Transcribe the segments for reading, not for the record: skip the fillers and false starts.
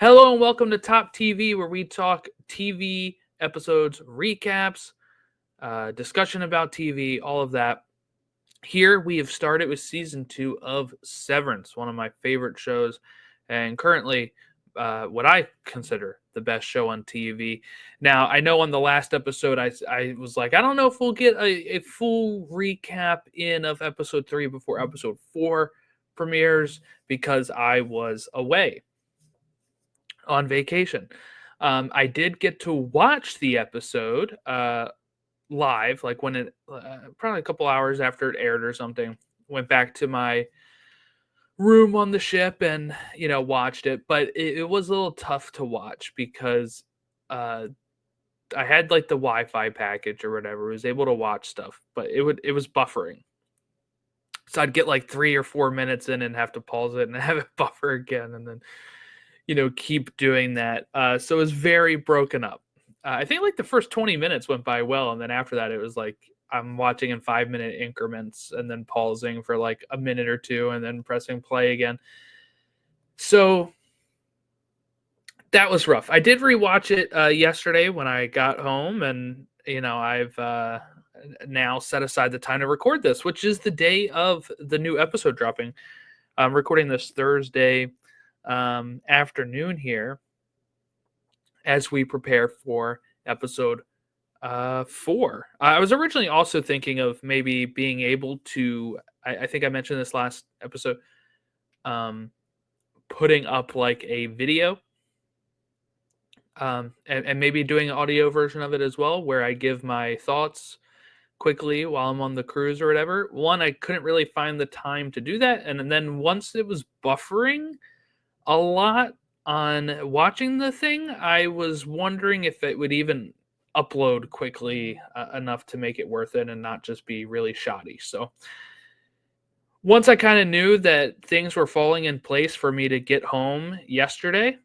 Hello and welcome to Top TV, where we talk TV episodes, recaps, discussion about TV, all of that. Here we have started with season 2 of Severance, one of my favorite shows, and currently what I consider the best show on TV. Now, I know on the last episode, I was like, I don't know if we'll get a full recap in of episode 3 before episode 4 premieres because I was away on vacation. I did get to watch the episode live, like when it probably a couple hours after it aired or something. Went back to my room on the ship and watched it, but it was a little tough to watch because uh, I had like the Wi-Fi package or whatever. I was able to watch stuff, but it was buffering. So I'd get like 3 or 4 minutes in and have to pause it and have it buffer again, and then keep doing that. So it was very broken up. I think like the first 20 minutes went by well, and then after that, it was like I'm watching in 5-minute increments and then pausing for like a minute or two and then pressing play again. So that was rough. I did rewatch it yesterday when I got home, and I've now set aside the time to record this, which is the day of the new episode dropping. I'm recording this Thursday afternoon here as we prepare for episode 4. I was originally also thinking of maybe being able to, I think I mentioned this last episode, putting up like a video and maybe doing an audio version of it as well, where I give my thoughts quickly while I'm on the cruise or whatever. One, I couldn't really find the time to do that. And then once it was buffering a lot on watching the thing, I was wondering if it would even upload quickly enough to make it worth it and not just be really shoddy. So once I kind of knew that things were falling in place for me to get home yesterday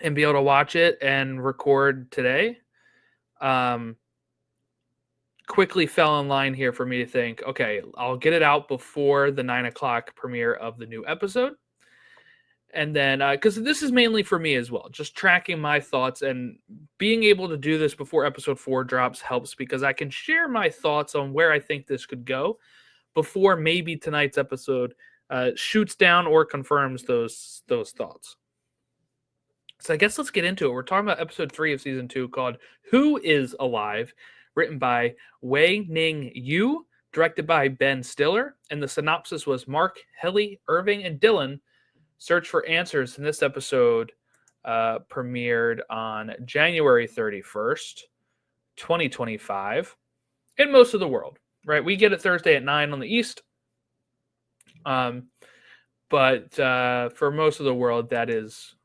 and be able to watch it and record today, quickly fell in line here for me to think, okay, I'll get it out before the 9 o'clock premiere of the new episode. And then, because this is mainly for me as well, just tracking my thoughts, and being able to do this before episode 4 drops helps because I can share my thoughts on where I think this could go before maybe tonight's episode shoots down or confirms those thoughts. So I guess let's get into it. We're talking about episode 3 of season 2 called Who is Alive, written by Wei-Ning Yu, directed by Ben Stiller, and the synopsis was Mark, Helly, Irving, and Dylan search for answers. And this episode premiered on January 31st, 2025, in most of the world, right? We get it Thursday at 9 on the East. But for most of the world, that is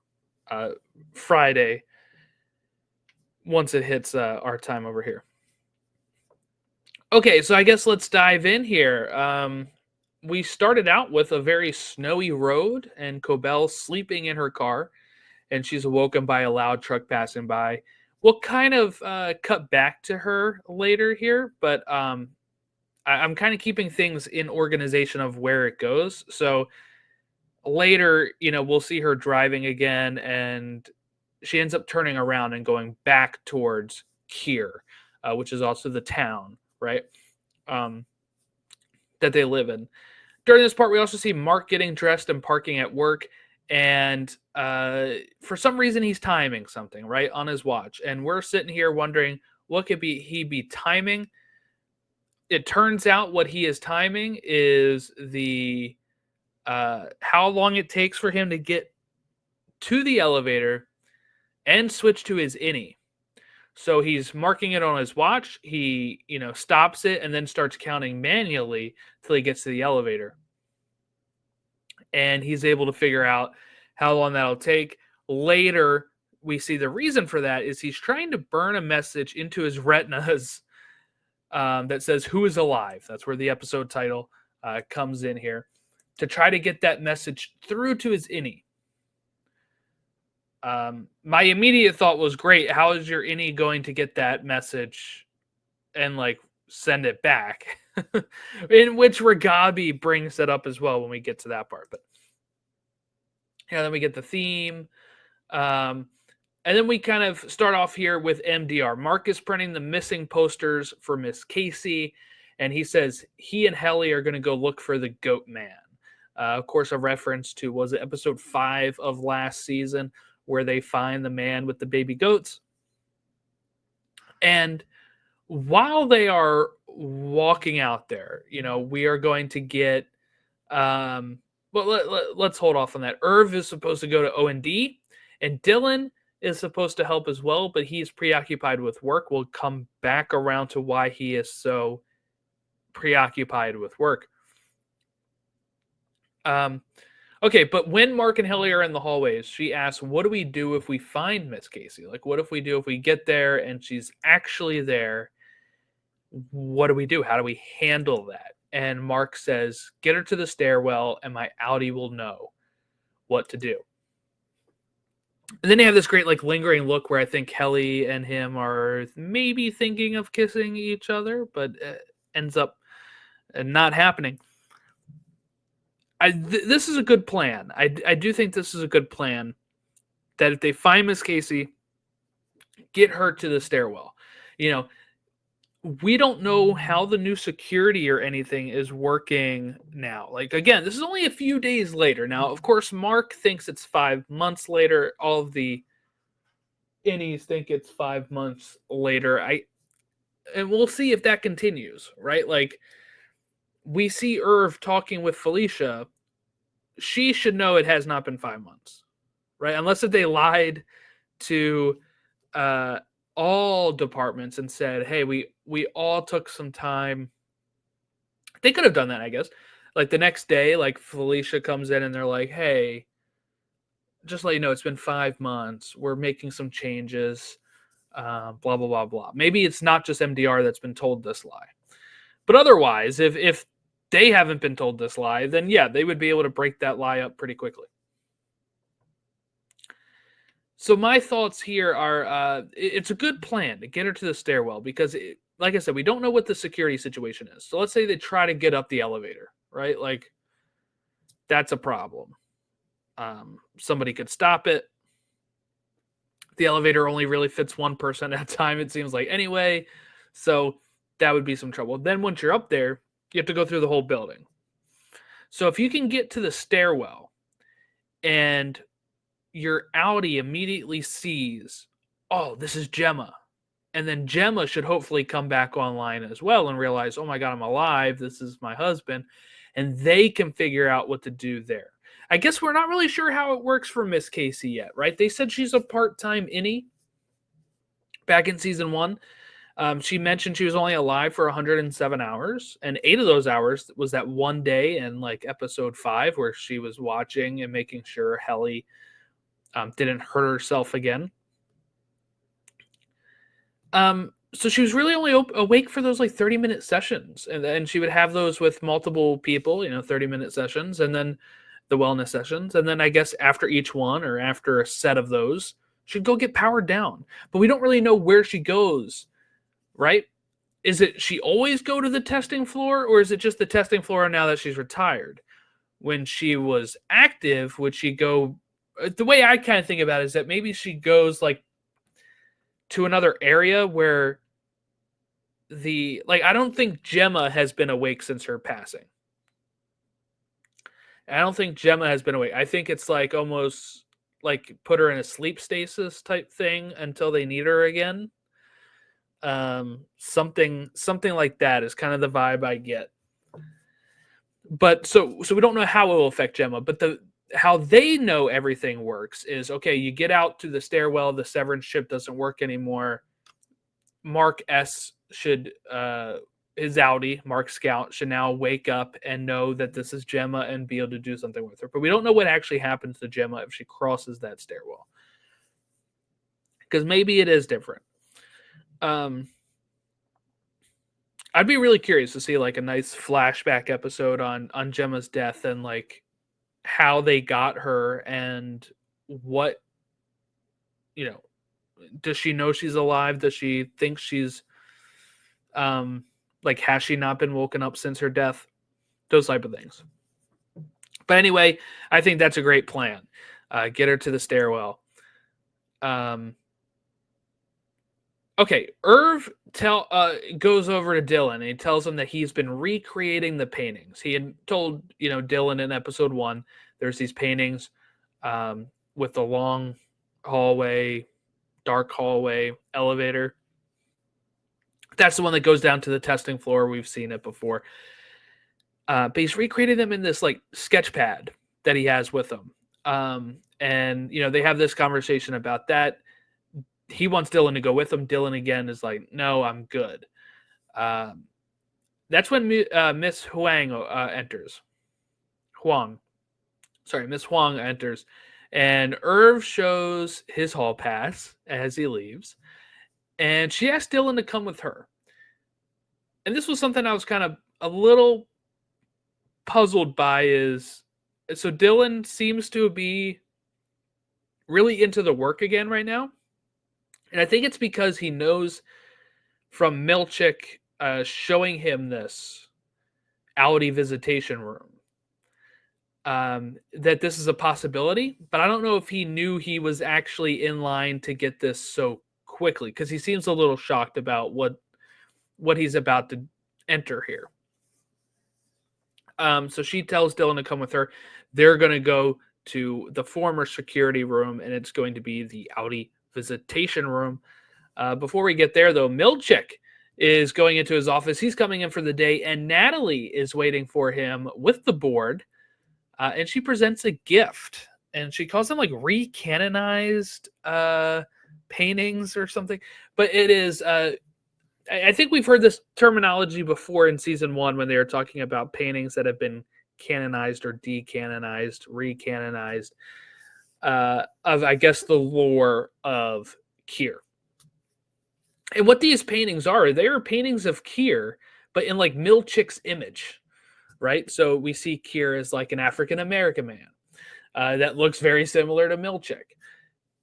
Friday once it hits our time over here. Okay, so I guess let's dive in here. We started out with a very snowy road and Cobell sleeping in her car, and she's awoken by a loud truck passing by. We'll kind of cut back to her later here, but I'm kind of keeping things in organization of where it goes. So later, we'll see her driving again, and she ends up turning around and going back towards Kier, which is also the town, right, that they live in. During this part, we also see Mark getting dressed and parking at work, and for some reason, he's timing something, right, on his watch. And we're sitting here wondering, what could he be timing? It turns out what he is timing is the how long it takes for him to get to the elevator and switch to his innie. So he's marking it on his watch. He, stops it and then starts counting manually till he gets to the elevator. And he's able to figure out how long that'll take. Later, we see the reason for that is he's trying to burn a message into his retinas that says, "Who is alive?" That's where the episode title comes in here, to try to get that message through to his innie. My immediate thought was, great, how is your innie going to get that message and send it back? In which Ragabi brings that up as well when we get to that part. But Yeah, then we get the theme. And then we kind of start off here with MDR. Mark is printing the missing posters for Miss Casey, and he says he and Helly are going to go look for the Goat Man. Of course, a reference to, was it episode 5 of last season, where they find the man with the baby goats. And while they are walking out there, we are going to get, let's hold off on that. Irv is supposed to go to O&D, and Dylan is supposed to help as well, but he's preoccupied with work. We'll come back around to why he is so preoccupied with work. Okay, but when Mark and Helly are in the hallways, she asks, what do we do if we find Miss Casey? Like, what if we do if we get there and she's actually there? What do we do? How do we handle that? And Mark says, get her to the stairwell and my Outie will know what to do. And then they have this great, like, lingering look where I think Helly and him are maybe thinking of kissing each other, but ends up not happening. This is a good plan. I do think this is a good plan, that if they find Miss Casey, get her to the stairwell. We don't know how the new security or anything is working now. Like, again, this is only a few days later. Now, of course, Mark thinks it's 5 months later. All of the innies think it's 5 months later. And we'll see if that continues, right? Like, we see Irv talking with Felicia. She should know it has not been 5 months, right? Unless if they lied to all departments and said, hey, we all took some time. They could have done that, I guess. Like the next day, like Felicia comes in and they're like, hey, just let you know, it's been 5 months. We're making some changes. Blah, blah, blah, blah. Maybe it's not just MDR that's been told this lie. But otherwise, if they haven't been told this lie, then yeah, they would be able to break that lie up pretty quickly. So my thoughts here are, it's a good plan to get her to the stairwell because, like I said, we don't know what the security situation is. So let's say they try to get up the elevator, right? Like, that's a problem. Somebody could stop it. The elevator only really fits one person at a time, it seems like, anyway. So that would be some trouble. Then once you're up there, you have to go through the whole building. So if you can get to the stairwell and your Outie immediately sees, oh, this is Gemma. And then Gemma should hopefully come back online as well and realize, oh my God, I'm alive. This is my husband. And they can figure out what to do there. I guess we're not really sure how it works for Miss Casey yet, right? They said she's a part-time innie back in season 1. She mentioned she was only alive for 107 hours, and 8 of those hours was that one day in like episode 5 where she was watching and making sure Helly didn't hurt herself again. So she was really only awake for those like 30-minute sessions, and then she would have those with multiple people, 30-minute sessions, and then the wellness sessions, and then I guess after each one or after a set of those, she'd go get powered down. But we don't really know where she goes, right? Is it she always go to the testing floor, or is it just the testing floor now that she's retired? When she was active, would she go? The way I kind of think about it is that maybe she goes like to another area where I don't think Gemma has been awake since her passing. I don't think Gemma has been awake. I think it's like almost like put her in a sleep stasis type thing until they need her again. Something like that is kind of the vibe I get. But so we don't know how it will affect Gemma, but how they know everything works is, okay, you get out to the stairwell, the Severance ship doesn't work anymore. Mark S should his Outie, Mark Scout, should now wake up and know that this is Gemma and be able to do something with her. But we don't know what actually happens to Gemma if she crosses that stairwell. Because maybe it is different. I'd be really curious to see like a nice flashback episode on Gemma's death and like how they got her and what, does she know she's alive? Does she think she's like, has she not been woken up since her death? Those type of things. But anyway, I think that's a great plan. get her to the stairwell. Okay, Irv goes over to Dylan and he tells him that he's been recreating the paintings. He had told Dylan in episode 1 there's these paintings with the long hallway, dark hallway, elevator. That's the one that goes down to the testing floor. We've seen it before. But he's recreated them in this like sketch pad that he has with him. And they have this conversation about that. He wants Dylan to go with him. Dylan again is like, no, I'm good. That's when Miss Huang enters. Miss Huang enters. And Irv shows his hall pass as he leaves. And she asked Dylan to come with her. And this was something I was kind of a little puzzled by so Dylan seems to be really into the work again right now. And I think it's because he knows from Milchick showing him this Outie visitation room that this is a possibility. But I don't know if he knew he was actually in line to get this so quickly, because he seems a little shocked about what he's about to enter here. So she tells Dylan to come with her. They're going to go to the former security room, and it's going to be the Outie visitation room. Before we get there, though, Milchick is going into his office. He's coming in for the day, and Natalie is waiting for him with the board, and she presents a gift, and she calls them like recanonized paintings or something. But it is, I think we've heard this terminology before in season 1 when they were talking about paintings that have been canonized or decanonized, recanonized, of, I guess, the lore of Kier. And what these paintings are, they are paintings of Kier, but in like Milchick's image, right? So we see Kier as like an African-American man that looks very similar to Milchick.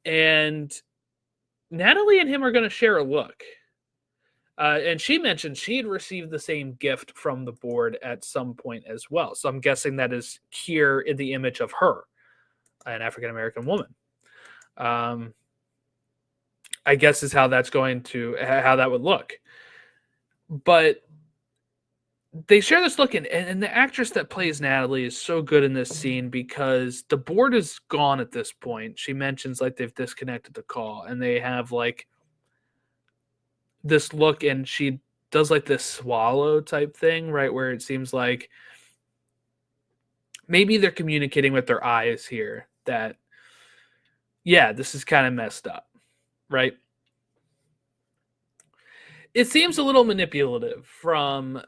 And Natalie and him are going to share a look. And she mentioned she had received the same gift from the board at some point as well. So I'm guessing that is Kier in the image of her, an African-American woman. I guess is how that's going to, how that would look. But they share this look, and the actress that plays Natalie is so good in this scene because the board is gone at this point. She mentions like they've disconnected the call, and they have like this look, and she does like this swallow type thing, right? Where it seems like maybe they're communicating with their eyes here that, yeah, this is kind of messed up, right? It seems a little manipulative from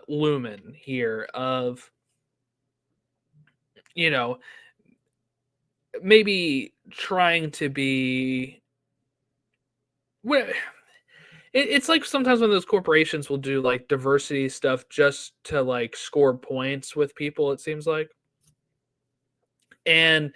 Lumen here of, maybe trying to be... It's like sometimes when those corporations will do like diversity stuff just to like score points with people, it seems like. And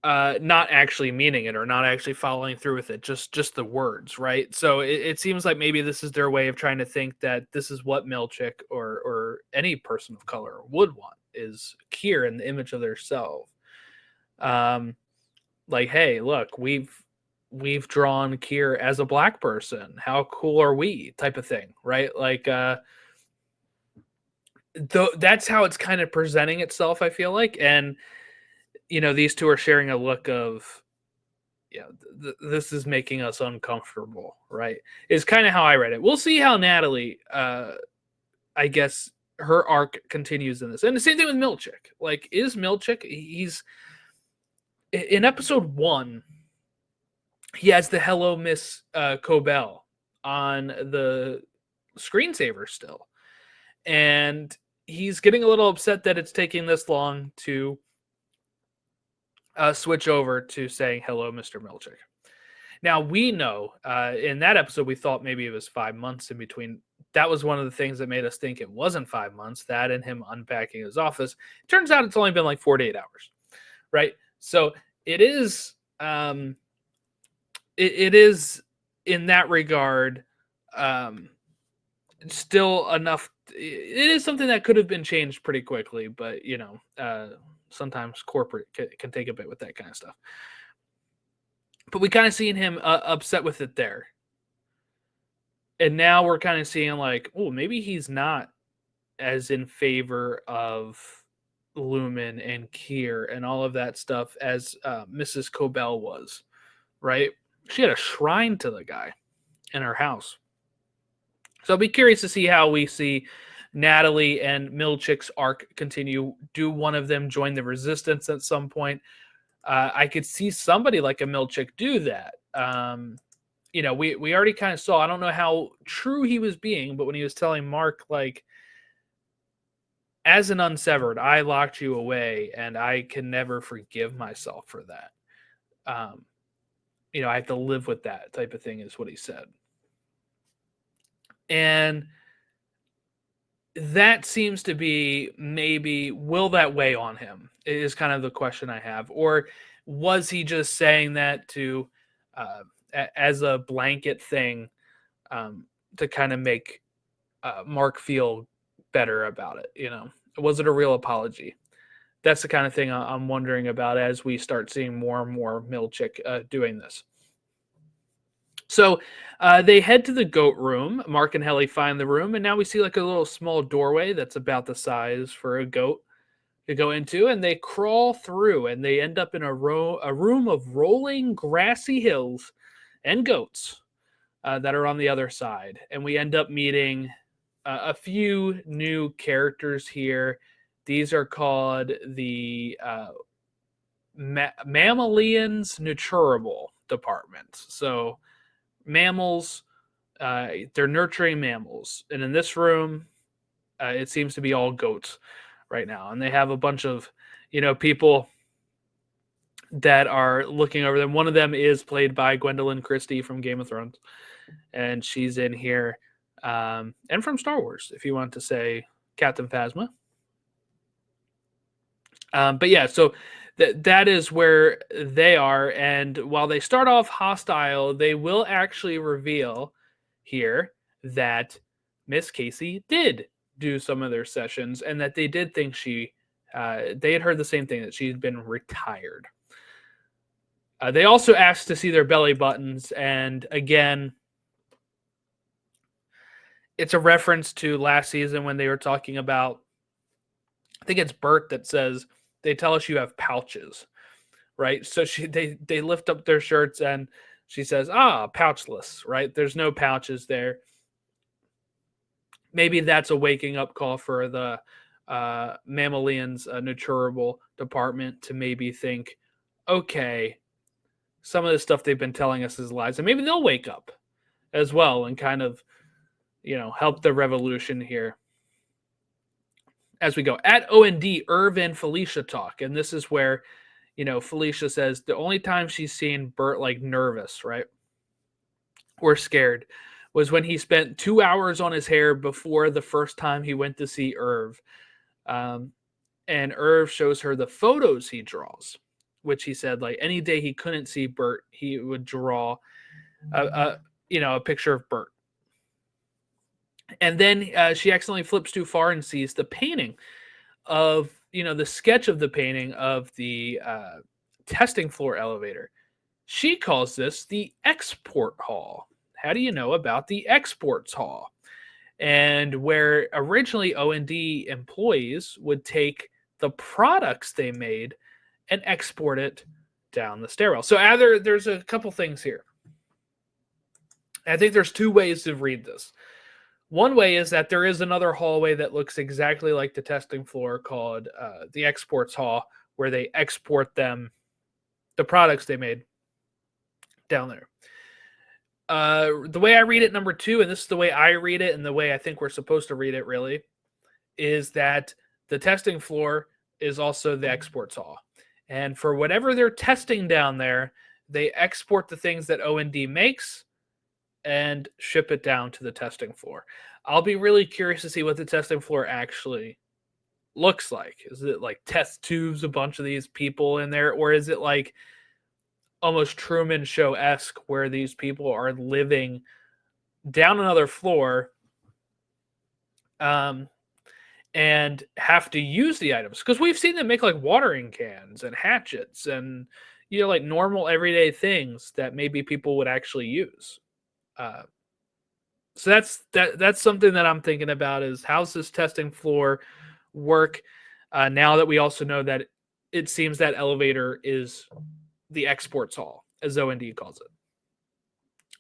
not actually meaning it or not actually following through with it, just the words, right? So it seems like maybe this is their way of trying to think that this is what Milchick or any person of color would want, is Kier in the image of their self. Like, hey, look, we've drawn Kier as a black person. How cool are we? Type of thing, right? Like, that's how it's kind of presenting itself, I feel like. And these two are sharing a look of, this is making us uncomfortable, right? Is kind of how I read it. We'll see how Natalie, I guess, her arc continues in this. And the same thing with Milchick. Like, is Milchick, he's, in episode 1, he has the Hello Miss Cobell on the screensaver still. And he's getting a little upset that it's taking this long to switch over to saying hello, Mr. Milchick. Now, we know in that episode, we thought maybe it was 5 months in between. That was one of the things that made us think it wasn't 5 months, that and him unpacking his office. It turns out it's only been like 48 hours, right? So it is, it is in that regard, still enough. It is something that could have been changed pretty quickly, but sometimes corporate can take a bit with that kind of stuff. But we kind of seen him upset with it there. And now we're kind of seeing like, oh, maybe he's not as in favor of Lumen and Kier and all of that stuff as Mrs. Cobell was, right? She had a shrine to the guy in her house. So I'll be curious to see how we see Natalie and Milchick's arc continue. Do one of them join the resistance at some point? I could see somebody like a Milchick do that. We already kind of saw, I don't know how true he was being, but when he was telling Mark, like, as an unsevered, I locked you away and I can never forgive myself for that. I have to live with that type of thing is what he said. And that seems to be maybe, will that weigh on him is kind of the question I have. Or was he just saying that to as a blanket thing to kind of make Mark feel better about it? Was it a real apology? That's the kind of thing I'm wondering about as we start seeing more and more Milchick doing this. So they head to the goat room. Mark and Helly find the room, and now we see like a little small doorway that's about the size for a goat to go into, and they crawl through, and they end up in a room of rolling grassy hills and goats that are on the other side. And we end up meeting a few new characters here. These are called the Mammalians Nurturable Department. So mammals, they're nurturing mammals. And in this room, it seems to be all goats right now. And they have a bunch of, people that are looking over them. One of them is played by Gwendolyn Christie from Game of Thrones. And she's in here. And from Star Wars, if you want to say Captain Phasma. But yeah, so that is where they are. And while they start off hostile, they will actually reveal here that Miss Casey did do some of their sessions and that they did think they had heard the same thing, that she had been retired. They also asked to see their belly buttons. And again, it's a reference to last season when they were talking about, I think it's Bert that says, they tell us you have pouches, right? So they lift up their shirts and she says, pouchless, right? There's no pouches there. Maybe that's a waking up call for the Mammalians Nurturable Department to maybe think, okay, some of the stuff they've been telling us is lies. And maybe they'll wake up as well and kind of, help the revolution here. As we go at OND, Irv and Felicia talk. And this is where, Felicia says the only time she's seen Bert like nervous, right? Or scared was when he spent 2 hours on his hair before the first time he went to see Irv. And Irv shows her the photos he draws, which he said, like, any day he couldn't see Bert, he would draw a picture of Bert. And then she accidentally flips too far and sees the painting of, the sketch of the painting of the testing floor elevator. She calls this the export hall. How do you know about the exports hall? And where originally OND employees would take the products they made and export it down the stairwell. So there's a couple things here. I think there's two ways to read this. One way is that there is another hallway that looks exactly like the testing floor called the exports hall, where they export the products they made down there. The way I read it, number two, and this is the way I read it and the way I think we're supposed to read it really, is that the testing floor is also the exports hall. And for whatever they're testing down there, they export the things that OND makes and ship it down to the testing floor. I'll be really curious to see what the testing floor actually looks like. Is it like test tubes, a bunch of these people in there, or is it like almost Truman Show-esque where these people are living down another floor? And and have to use the items, because we've seen them make like watering cans and hatchets and like normal everyday things that maybe people would actually use. Uh, so that's something that I'm thinking about, is how's this testing floor work, now that we also know that it seems that elevator is the exports hall, as OND calls it.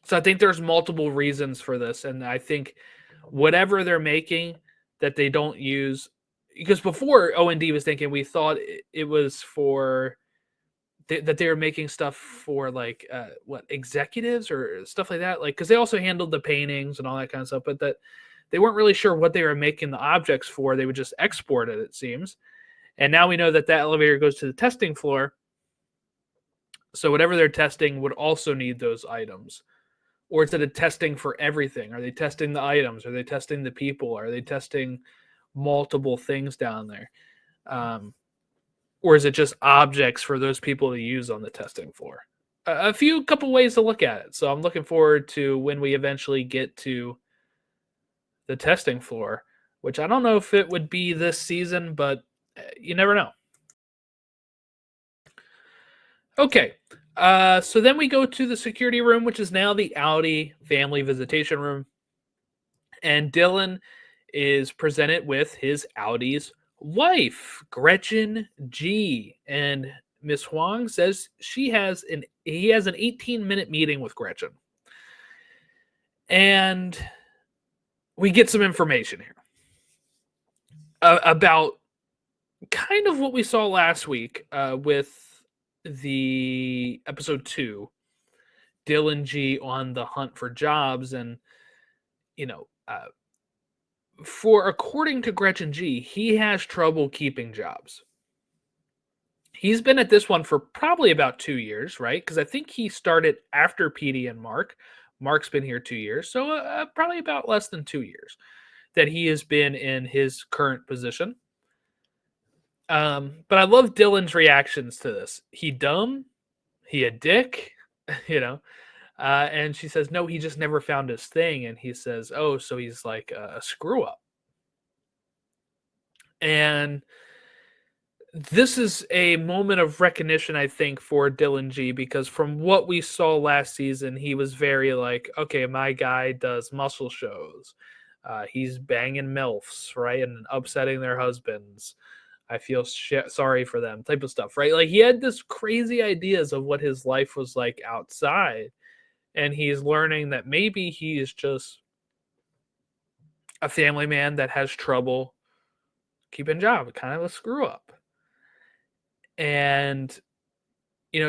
So I think there's multiple reasons for this, and I think whatever they're making that they don't use, because before OND was thinking, we thought it was for that they were making stuff for like what, executives or stuff like that, like, because they also handled the paintings and all that kind of stuff, but that they weren't really sure what they were making the objects for. They would just export it seems. And now we know that that elevator goes to the testing floor, so whatever they're testing would also need those items. Or is it a testing for everything? Are they testing the items? Are they testing the people? Are they testing multiple things down there? Or is it just objects for those people to use on the testing floor? A couple ways to look at it. So I'm looking forward to when we eventually get to the testing floor, which I don't know if it would be this season, but you never know. Okay. So then we go to the security room, which is now the Outie family visitation room. And Dylan is presented with his Outie's wife, Gretchen G. And Miss Huang says he has an 18-minute meeting with Gretchen. And we get some information here about kind of what we saw last week with the episode 2, Dylan G on the hunt for jobs. And according to Gretchen G, he has trouble keeping jobs. He's been at this one for probably about 2 years, right? Because I think he started after PD and Mark. Mark's been here 2 years, so probably about less than 2 years that he has been in his current position. But I love Dylan's reactions to this. He dumb, he a dick, and she says, no, he just never found his thing. And he says, oh, so he's like a screw up. And this is a moment of recognition, I think, for Dylan G, because from what we saw last season, he was very like, okay, my guy does muscle shows. He's banging MILFs, right? And upsetting their husbands. I feel sorry for them, type of stuff, right? Like, he had this crazy ideas of what his life was like outside. And he's learning that maybe he is just a family man that has trouble keeping a job, kind of a screw up. And,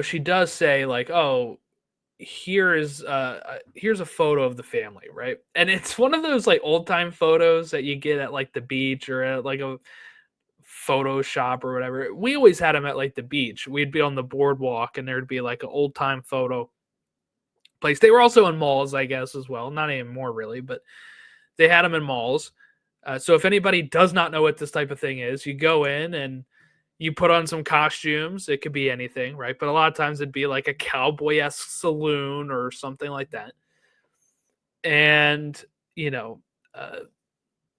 she does say like, oh, here's a photo of the family, right? And it's one of those like old time photos that you get at like the beach or at like a photo shop or whatever. We always had them at like the beach. We'd be on the boardwalk and there'd be like an old time photo place. They were also in malls, I guess, as well. Not anymore really, but they had them in malls. So if anybody does not know what this type of thing is, you go in and you put on some costumes. It could be anything, right? But a lot of times it'd be like a cowboy-esque saloon or something like that. And,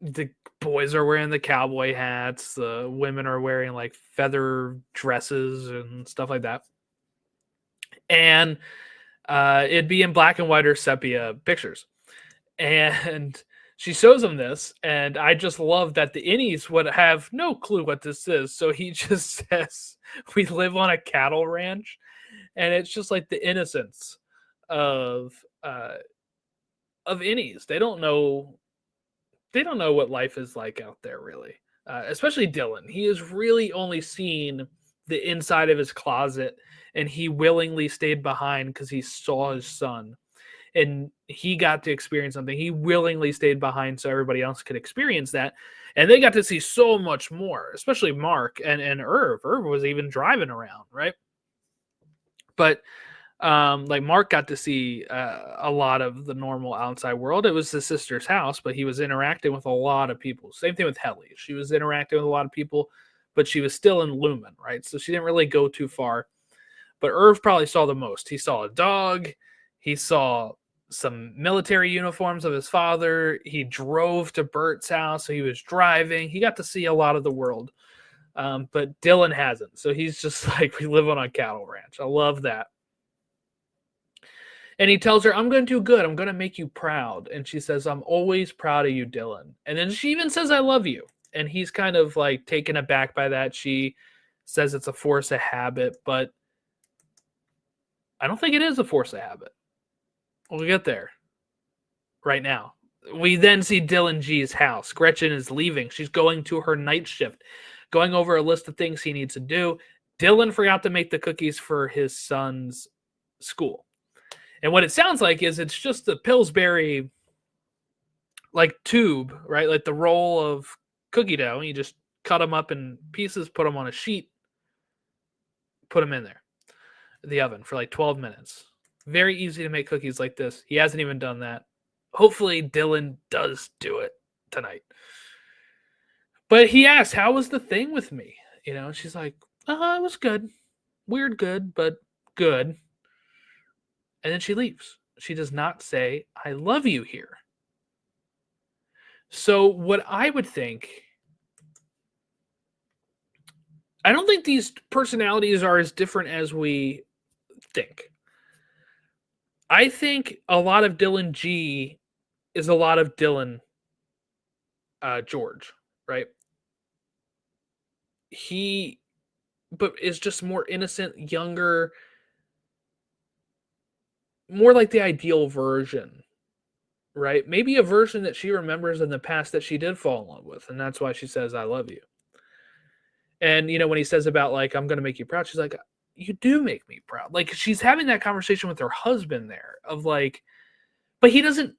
the boys are wearing the cowboy hats. The women are wearing like feather dresses and stuff like that. And it'd be in black and white or sepia pictures. And she shows him this, and I just love that the innies would have no clue what this is. So he just says, we live on a cattle ranch. And it's just like the innocence of innies. They don't know what life is like out there, really. Especially Dylan. He has really only seen the inside of his closet, and he willingly stayed behind because he saw his son. And he got to experience something. He willingly stayed behind so everybody else could experience that. And they got to see so much more, especially Mark and Irv. Irv was even driving around, right? But like Mark got to see a lot of the normal outside world. It was his sister's house, but he was interacting with a lot of people. Same thing with Helly. She was interacting with a lot of people, but she was still in Lumen, right? So she didn't really go too far. But Irv probably saw the most. He saw a dog. He saw some military uniforms of his father. He drove to Bert's house, so he was driving. He got to see a lot of the world. But Dylan hasn't. So he's just like, we live on a cattle ranch. I love that. And he tells her, I'm going to do good. I'm going to make you proud. And she says, I'm always proud of you, Dylan. And then she even says, I love you. And he's kind of like taken aback by that. She says it's a force of habit, but I don't think it is a force of habit. We'll get there right now. We then see Dylan G's house. Gretchen is leaving. She's going to her night shift, going over a list of things he needs to do. Dylan forgot to make the cookies for his son's school. And what it sounds like is it's just the Pillsbury like tube, right? Like the roll of cookie dough. And you just cut them up in pieces, put them on a sheet, put them in there, the oven for like 12 minutes. Very easy to make cookies like this. He hasn't even done that. Hopefully Dylan does do it tonight. But he asks, how was the thing with me? You know, she's like, it was good. Weird good, but good. And then she leaves. She does not say, I love you here. So what I would think, I don't think these personalities are as different as we think. I think a lot of Dylan G is a lot of Dylan George, right? But is just more innocent, younger, more like the ideal version, right? Maybe a version that she remembers in the past that she did fall in love with, and that's why she says, I love you. And, you know, when he says about, like, I'm going to make you proud, she's like, you do make me proud. Like, she's having that conversation with her husband there of, like, but he doesn't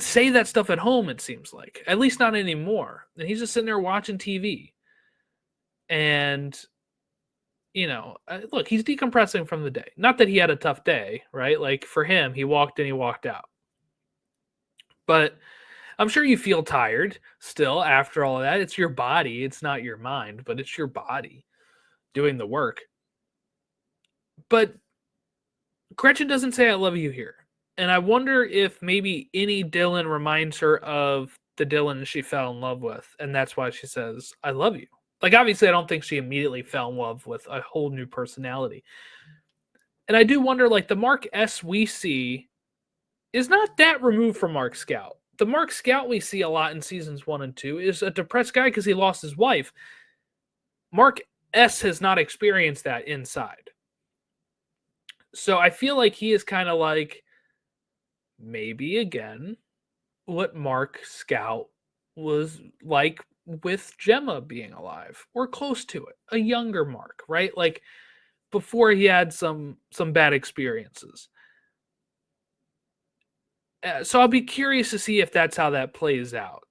say that stuff at home, it seems like. At least not anymore. And he's just sitting there watching TV. And, you know, look, he's decompressing from the day. Not that he had a tough day, right? Like, for him, he walked in, he walked out. But I'm sure you feel tired still after all of that. It's your body. It's not your mind, but it's your body doing the work. But Gretchen doesn't say I love you here. And I wonder if maybe any Dylan reminds her of the Dylan she fell in love with. And that's why she says, I love you. Like, obviously, I don't think she immediately fell in love with a whole new personality. And I do wonder, like, the Mark S we see is not that removed from Mark Scout. The Mark Scout we see a lot in seasons 1 and 2 is a depressed guy because he lost his wife. Mark S has not experienced that inside. So I feel like he is kind of like, maybe again, what Mark Scout was like with Gemma being alive, or close to it. A younger Mark, right? Like, before he had some bad experiences. So I'll be curious to see if that's how that plays out.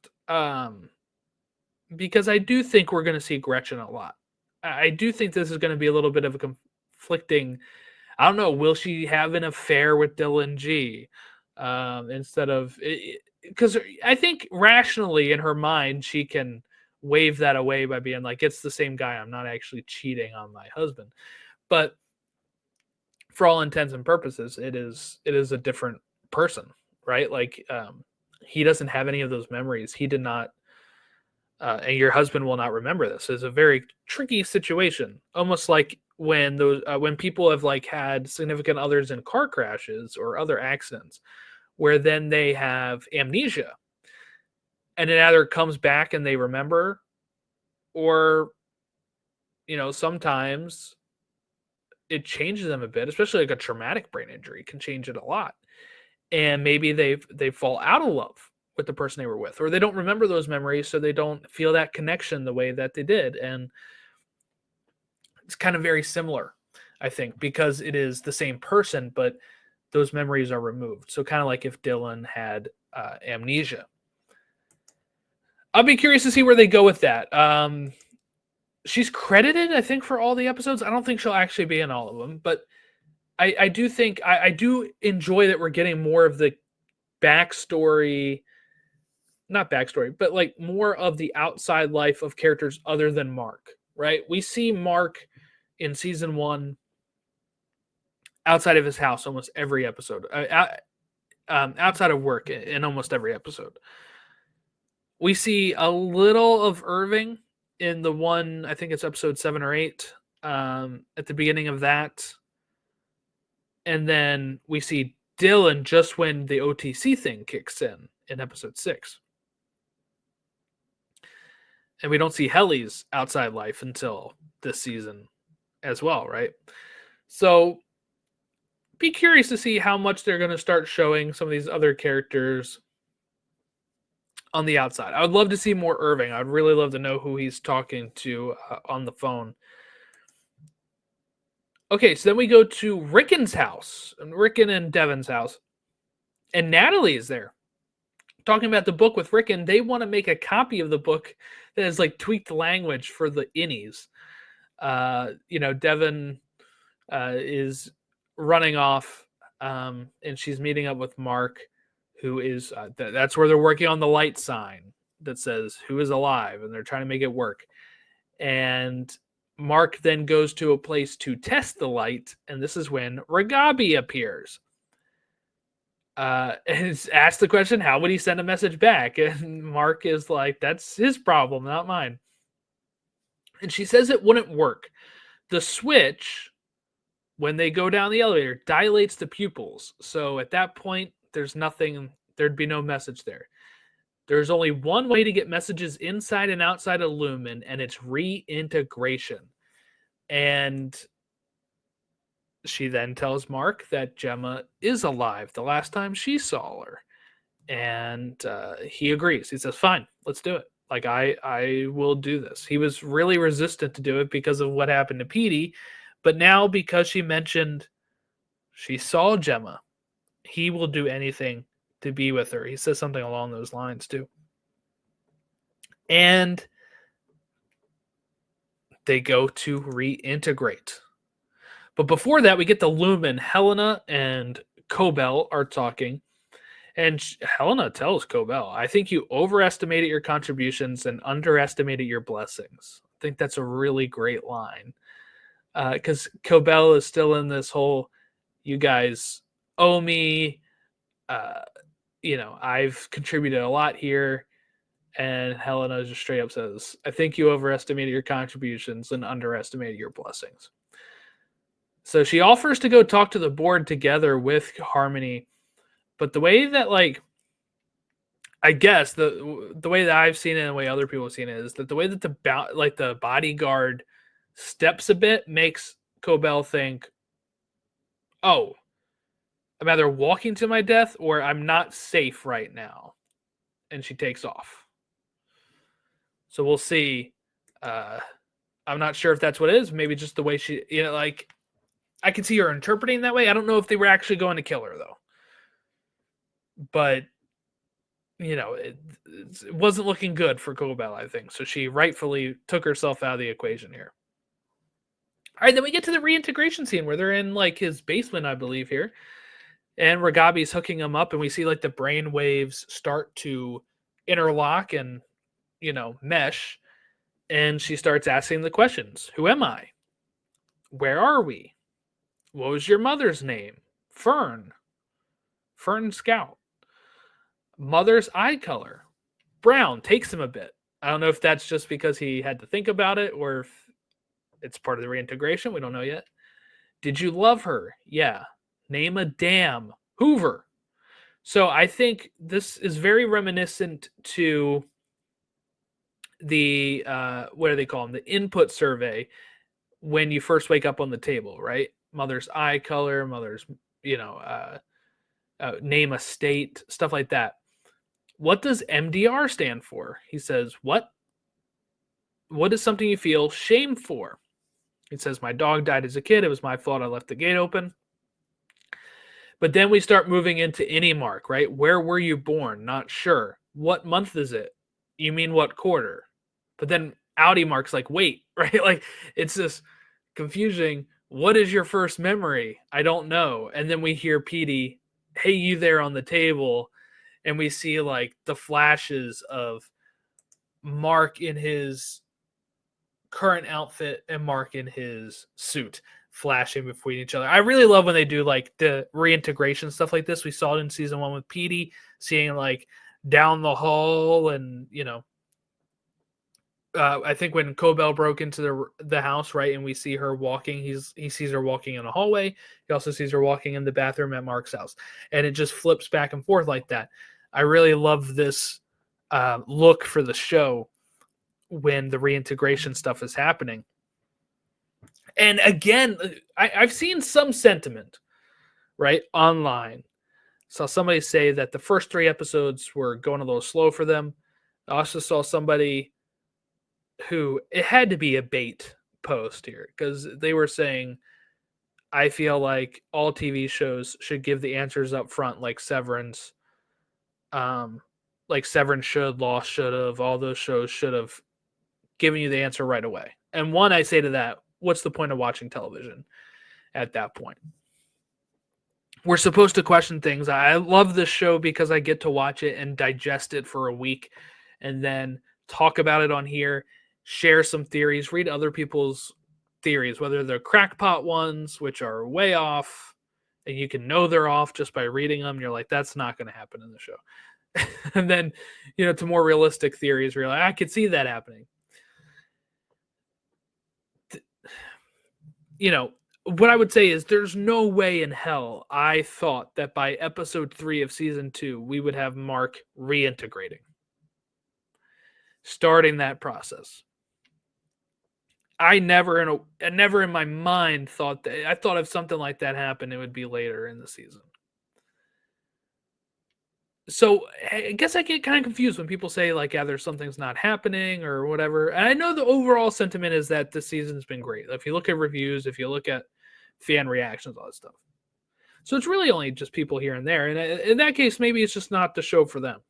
Because I do think we're going to see Gretchen a lot. I do think this is going to be a little bit of a conflicting. I don't know. Will she have an affair with Dylan G? Instead of, because I think rationally in her mind, she can wave that away by being like, it's the same guy. I'm not actually cheating on my husband. But for all intents and purposes, it is a different person, right? Like, he doesn't have any of those memories. He did not, and your husband will not remember this. It's a very tricky situation, almost like when people have like had significant others in car crashes or other accidents, where then they have amnesia, and it either comes back and they remember, or, you know, sometimes it changes them a bit, especially like a traumatic brain injury can change it a lot. And maybe they fall out of love with the person they were with, or they don't remember those memories, so they don't feel that connection the way that they did. And it's kind of very similar, I think, because it is the same person, but those memories are removed. So kind of like if Dylan had amnesia. I'll be curious to see where they go with that. She's credited, I think, for all the episodes. I don't think she'll actually be in all of them, but I do think I do enjoy that we're getting more of the backstory, not backstory, but like more of the outside life of characters other than Mark, right? We see Mark in season 1 outside of his house almost every episode. outside of work in almost every episode. We see a little of Irving in the one, I think it's episode 7 or 8, at the beginning of that. And then we see Dylan just when the OTC thing kicks in episode 6. And we don't see Helly's outside life until this season as well, right? So be curious to see how much they're going to start showing some of these other characters on the outside. I would love to see more Irving. I'd really love to know who he's talking to on the phone. Okay, so then we go to Rickon's house, Rickon and Devin's house, and Natalie is there talking about the book with Rickon. They want to make a copy of the book that has like tweaked language for the innies. Devin is running off, and she's meeting up with Mark, who is that's where they're working on the light sign that says who is alive, and they're trying to make it work. And Mark then goes to a place to test the light, and this is when Ragabi appears. And it's asked the question, how would he send a message back? And Mark is like, that's his problem, not mine. And she says it wouldn't work. The switch, when they go down the elevator, dilates the pupils. So at that point, there's nothing, there'd be no message there. There's only one way to get messages inside and outside of Lumen, and it's reintegration. And she then tells Mark that Gemma is alive the last time she saw her. And he agrees. He says, fine, let's do it. Like, I will do this. He was really resistant to do it because of what happened to Petey. But now, because she mentioned she saw Gemma, he will do anything to be with her. He says something along those lines, too. And they go to reintegrate. But before that, we get the Lumen. Helena and Cobell are talking. And Helena tells Cobell, I think you overestimated your contributions and underestimated your blessings. I think that's a really great line. Because Cobell is still in this whole, you guys owe me. I've contributed a lot here. And Helena just straight up says, I think you overestimated your contributions and underestimated your blessings. So she offers to go talk to the board together with Harmony. But the way that, I guess the way that I've seen it and the way other people have seen it is that the way that the bodyguard steps a bit makes Cobell think, oh, I'm either walking to my death or I'm not safe right now. And she takes off. So we'll see. I'm not sure if that's what it is. Maybe just the way she, I can see her interpreting that way. I don't know if they were actually going to kill her, though. But, it wasn't looking good for Cobell, I think. So she rightfully took herself out of the equation here. All right, then we get to the reintegration scene where they're in, his basement, I believe, here. And Ragabi's hooking him up, and we see, the brain waves start to interlock and, mesh. And she starts asking the questions. Who am I? Where are we? What was your mother's name? Fern Scout. Mother's eye color. Brown. Takes him a bit. I don't know if that's just because he had to think about it or if it's part of the reintegration. We don't know yet. Did you love her? Yeah. Name a dam. Hoover. So I think this is very reminiscent to the, what do they call them? The input survey when you first wake up on the table, right? Mother's eye color, mother's, name a state, stuff like that. What does MDR stand for? He says, what is something you feel shame for? He says, my dog died as a kid. It was my fault. I left the gate open. But then we start moving into any mark, right? Where were you born? Not sure. What month is it? You mean what quarter? But then Outie marks wait, right? It's this confusing. What is your first memory? I don't know. And then we hear Petey, hey, you there on the table. And we see the flashes of Mark in his current outfit and Mark in his suit. flashing between each other. I really love when they do like the reintegration stuff like this. We saw it in season 1 with Petey, seeing like down the hall, and I think when Cobell broke into the house, right, and we see her walking, he sees her walking in a hallway. He also sees her walking in the bathroom at Mark's house, and it just flips back and forth like that. I really love this look for the show when the reintegration stuff is happening. And again, I've seen some sentiment, right, online. Saw somebody say that the first 3 episodes were going a little slow for them. I also saw somebody who, it had to be a bait post here, because they were saying, I feel like all TV shows should give the answers up front, like Severance. Like Severance should, Lost should have, all those shows should have given you the answer right away. And one, I say to that, what's the point of watching television at that point? We're supposed to question things. I love this show because I get to watch it and digest it for a week and then talk about it on here, share some theories, read other people's theories, whether they're crackpot ones, which are way off, and you can know they're off just by reading them. You're like, that's not going to happen in the show. And then, to more realistic theories where you're like, I could see that happening. What I would say is there's no way in hell I thought that by episode 3 of season 2, we would have Mark reintegrating. Starting that process. I never in my mind thought that. I thought if something like that happened, it would be later in the season. So I guess I get kind of confused when people say like, yeah, there's something's not happening or whatever. And I know the overall sentiment is that the season's been great. If you look at reviews, if you look at fan reactions, all that stuff. So it's really only just people here and there. And in that case, maybe it's just not the show for them.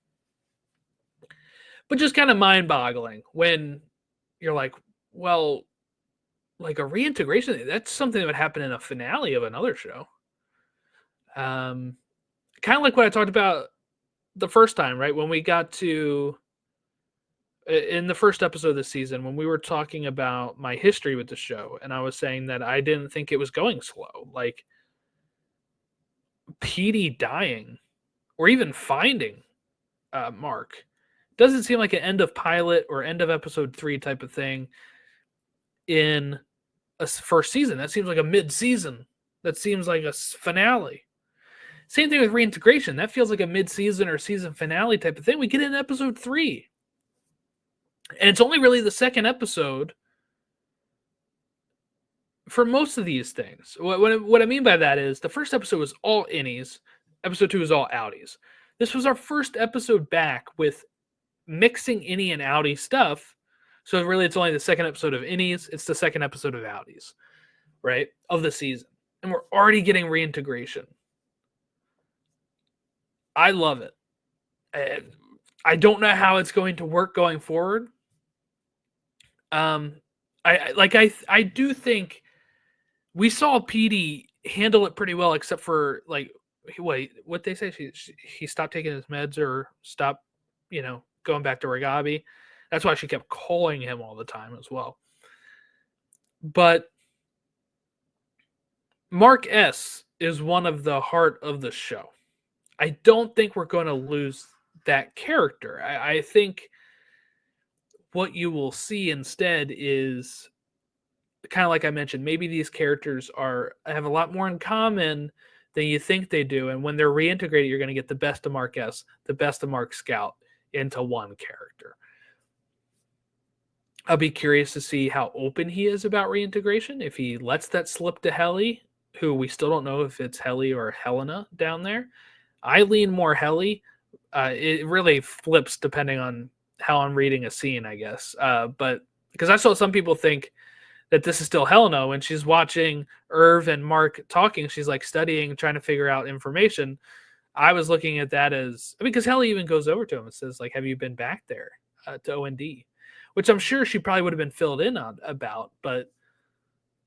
But just kind of mind-boggling when you're like, well, like a reintegration, that's something that would happen in a finale of another show. Kind of like what I talked about the first time, right? When we got to in the first episode of the season, when we were talking about my history with the show, and I was saying that I didn't think it was going slow. Like Petey dying or even finding Mark doesn't seem like an end of pilot or end of episode 3 type of thing in a first season. That seems like a mid-season. That seems like a finale. Same thing with reintegration. That feels like a mid-season or season finale type of thing. We get in episode 3. And it's only really the second episode for most of these things. What I mean by that is the first episode was all innies. Episode 2 was all outies. This was our first episode back with mixing innie and outie stuff. So really it's only the second episode of innies. It's the second episode of outies, right? Of the season. And we're already getting reintegration. I love it. I don't know how it's going to work going forward. I do think we saw Petey handle it pretty well, except for like, wait, what they say? He stopped taking his meds or stopped, going back to Ragabi. That's why she kept calling him all the time as well. But Mark S is one of the heart of the show. I don't think we're going to lose that character. I think what you will see instead is kind of like I mentioned, maybe these characters have a lot more in common than you think they do. And when they're reintegrated, you're going to get the best of Mark S, the best of Mark Scout into one character. I'll be curious to see how open he is about reintegration. If he lets that slip to Helly, who we still don't know if it's Helly or Helena down there. I lean more Helly. It really flips depending on how I'm reading a scene, I guess. But because I saw some people think that this is still Helena when she's watching Irv and Mark talking. She's like studying, trying to figure out information. I was looking at that as, because Helly even goes over to him and says, like, have you been back there to OND? Which I'm sure she probably would have been filled in on about, but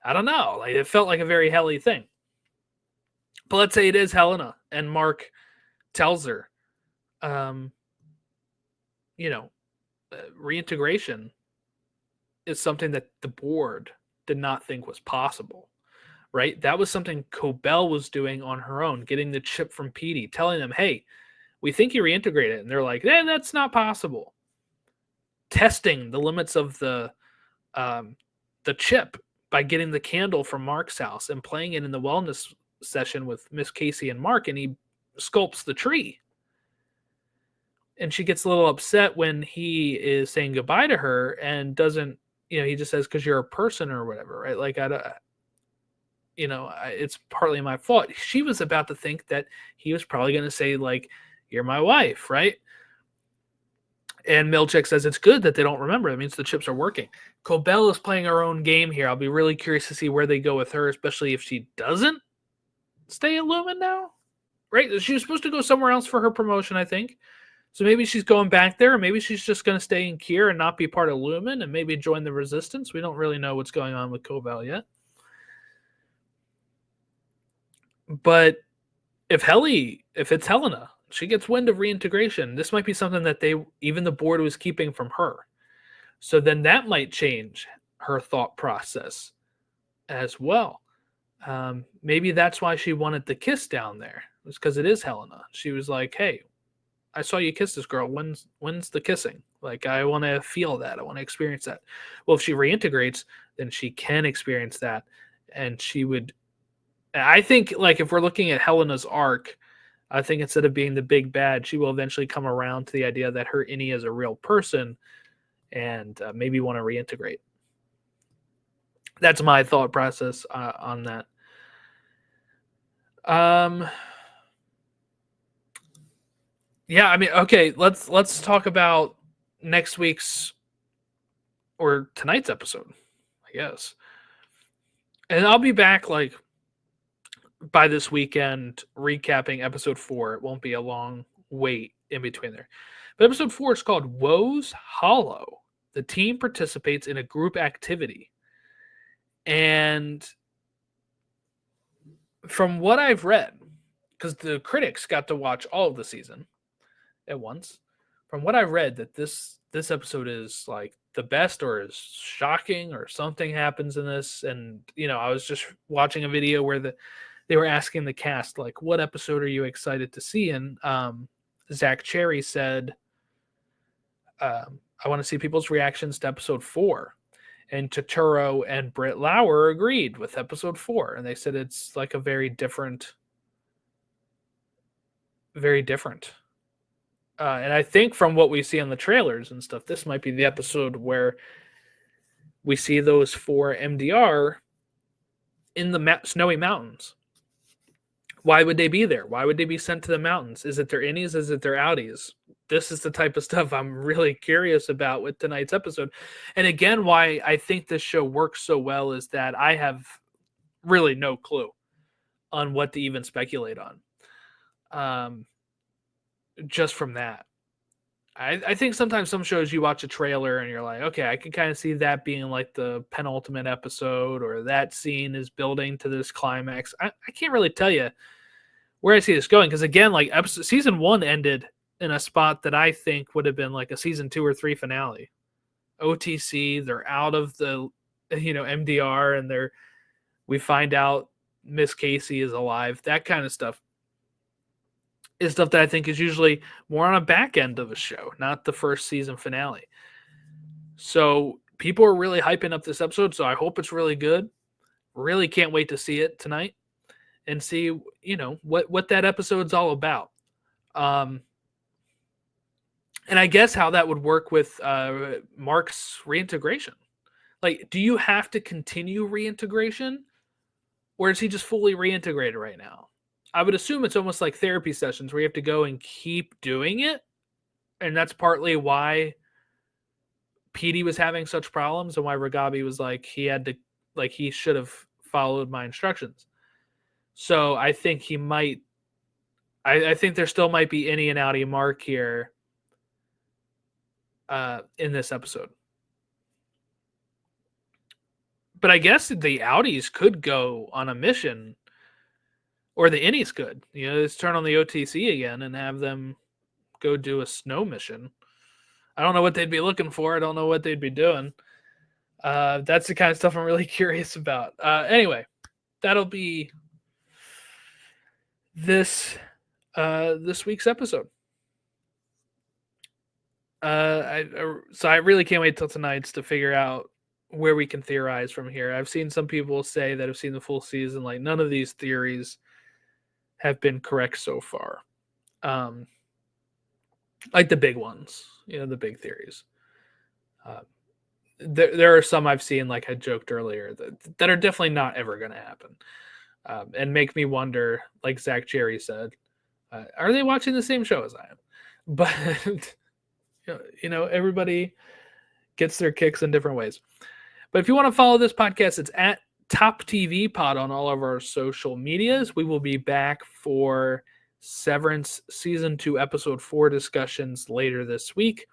I don't know. Like, it felt like a very Helly thing. But let's say it is Helena and Mark tells her, reintegration is something that the board did not think was possible, right? That was something Cobell was doing on her own, getting the chip from Petey, telling them, hey, we think you reintegrated it. And they're like, that's not possible. Testing the limits of the chip by getting the candle from Mark's house and playing it in the wellness session with Miss Casey and Mark, and he sculpts the tree. And she gets a little upset when he is saying goodbye to her and doesn't, he just says, because you're a person or whatever, right? Like, it's partly my fault. She was about to think that he was probably going to say, like, you're my wife, right? And Milchick says it's good that they don't remember. It means the chips are working. Cobell is playing her own game here. I'll be really curious to see where they go with her, especially if she doesn't stay at Lumen now, right? She was supposed to go somewhere else for her promotion, I think. So maybe she's going back there, or maybe she's just going to stay in Kier and not be part of Lumen and maybe join the Resistance. We don't really know what's going on with Cobell yet. But if it's Helena, she gets wind of reintegration, this might be something that even the board was keeping from her. So then that might change her thought process as well. Maybe that's why she wanted the kiss down there. It was because it is Helena. She was like, hey, I saw you kiss this girl. When's the kissing? Like, I want to feel that. I want to experience that. Well, if she reintegrates, then she can experience that. And she would, I think, like, if we're looking at Helena's arc, I think instead of being the big bad, she will eventually come around to the idea that her innie is a real person and maybe want to reintegrate. That's my thought process on that. Yeah, I mean, okay, let's talk about next week's or tonight's episode, I guess. And I'll be back like by this weekend recapping episode 4. It won't be a long wait in between there. But episode 4 is called Woe's Hollow. The team participates in a group activity. And from what I've read, because the critics got to watch all of the season at once, from what I've read, that this episode is like the best or is shocking or something happens in this. And, I was just watching a video where they were asking the cast, like, what episode are you excited to see? And Zach Cherry said, I want to see people's reactions to episode 4. And Totoro and Britt Lauer agreed with episode 4. And they said it's like a very different. And I think from what we see on the trailers and stuff, this might be the episode where we see those 4 MDR in the snowy mountains. Why would they be there? Why would they be sent to the mountains? Is it their innies? Is it their outies? This is the type of stuff I'm really curious about with tonight's episode. And again, why I think this show works so well is that I have really no clue on what to even speculate on. Just from that. I think sometimes some shows you watch a trailer and you're like, okay, I can kind of see that being like the penultimate episode, or that scene is building to this climax. I can't really tell you where I see this going, because again, like season 1 ended in a spot that I think would have been like a season 2 or 3 finale. OTC, they're out of the MDR, and we find out Miss Casey is alive. That kind of stuff is stuff that I think is usually more on a back end of a show, not the first season finale. So people are really hyping up this episode, so I hope it's really good. Really can't wait to see it tonight and see, what that episode's all about. And I guess how that would work with Mark's reintegration. Like, do you have to continue reintegration, or is he just fully reintegrated right now? I would assume it's almost like therapy sessions where you have to go and keep doing it. And that's partly why Petey was having such problems and why Ragabi was like, he should have followed my instructions. So I think he might, I think there still might be innie and outie Mark here in this episode. But I guess the outies could go on a mission. Or the innies could. Let's turn on the OTC again and have them go do a snow mission. I don't know what they'd be looking for. I don't know what they'd be doing. That's the kind of stuff I'm really curious about. Anyway, that'll be this week's episode. So I really can't wait till tonight's to figure out where we can theorize from here. I've seen some people say that have seen the full season, like none of these theories have been correct so far. Like the big ones, the big theories. There are some I've seen, like I joked earlier, that are definitely not ever going to happen, and make me wonder, like Zach Cherry said, are they watching the same show as I am? But everybody gets their kicks in different ways. But if you want to follow this podcast, it's at TopTVPod on all of our social medias. We will be back for Severance Season 2, Episode 4 discussions later this week.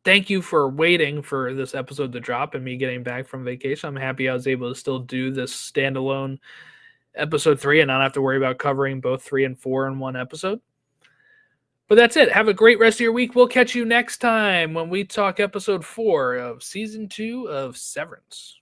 Thank you for waiting for this episode to drop and me getting back from vacation. I'm happy I was able to still do this standalone episode 3 and not have to worry about covering both 3 and 4 in one episode. But that's it. Have a great rest of your week. We'll catch you next time when we talk episode 4 of Season 2 of Severance.